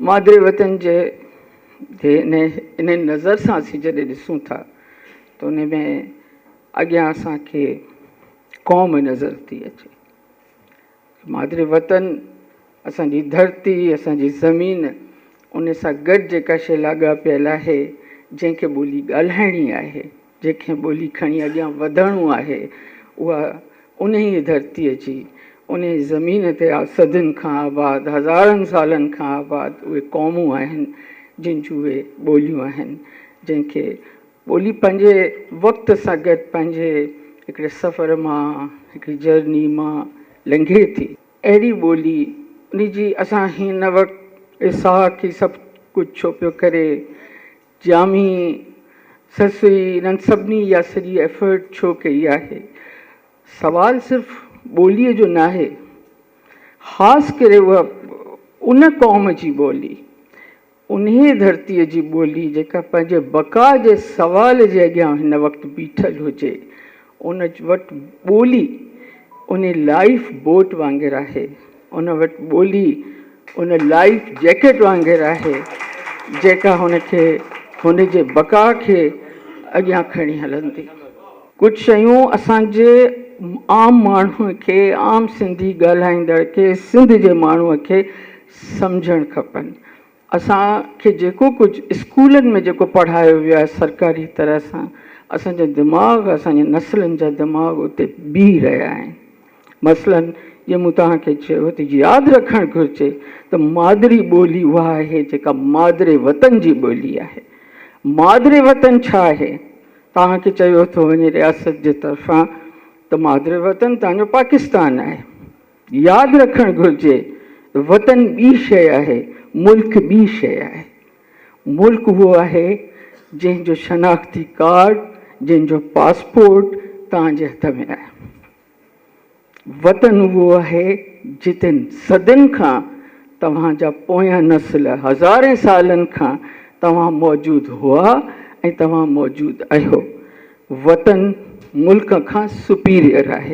मादिरे वतन जे इन नज़र से असीं जॾहिं ॾिसूं था तो उन में अॻियां असांखे क़ौम नज़र थी अचे। मादिरे वतन असांजी धरती, असांजी ज़मीन, उन सां गॾु जेका शइ लाॻापियल आहे, जंहिंखे ॿोली ॻाल्हाइणी आहे, जंहिंखे ॿोली खणी अॻियां वधणो आहे, उहा उन ई धरतीअ जी, उन ई ज़मीन ते सदियुनि खां आबाद, हज़ारनि सालनि खां आबाद उहे क़ौमूं आहिनि जिन जूं उहे ॿोलियूं आहिनि, जंहिंखे ॿोली पंहिंजे वक़्त सां गॾु पंहिंजे हिकिड़े सफ़र मां, हिकिड़ी जर्नी मां लंघे थी। अहिड़ी ॿोली उन जी असां हिन वक़्तु इसाक ही सभु कुझु छो पियो करे, जामी ससुई, इन्हनि सभिनी इहा सॼी एफर्ट छो कई आहे। सवाल सिर्फ़ु ॿोलीअ जो न आहे, ख़ासि करे उहा उन क़ौम जी ॿोली, उन धरतीअ जी ॿोली जेका पंहिंजे बका जे सवाल जे अॻियां हिन वक़्तु बीठल हुजे, उन वटि ॿोली उन लाइफ बोट वांगुरु आहे, उन वटि ॿोली उन लाइफ जैकेट वांगुरु आहे, जेका हुनखे हुन जे बका खे अॻियां खणी हलंदी। कुझु शयूं असांजे आम माण्हूअ खे, आम सिंधी ॻाल्हाईंदड़ खे, सिंध जे माण्हूअ खे सम्झणु खपनि। असांखे जेको कुझु स्कूलनि में जेको पढ़ायो वियो आहे सरकारी तरह सां, असांजा दिमाग़, असांजे नसलनि जा दिमाग़ उते बीह रहिया आहिनि। मसलन जीअं मूं तव्हांखे चयो त यादि रखणु घुरिजे त मादिरी ॿोली उहा आहे जेका मादिरे वतन जी ॿोली आहे। मादिरे वतन छा आहे? तव्हांखे चयो थो वञे रियासत जे तरफ़ां त मादिरे वतन तव्हांजो पाकिस्तान आहे। यादि रखणु घुरिजे वतन ॿी शइ आहे, मुल्क ॿी शइ आहे। मुल्क उहो आहे जंहिंजो शनाख्ती कार्ड, जंहिंजो पासपोर्ट तव्हांजे हथ में आहे। वतन उहो आहे जिते सदियुनि खां तव्हांजा पोयां नस्ल, हज़ारे सालनि खां तव्हां मौजूदु हुआ ऐं तव्हां मौजूदु आहियो। वतन मुल्क खां सुपीरियर आहे।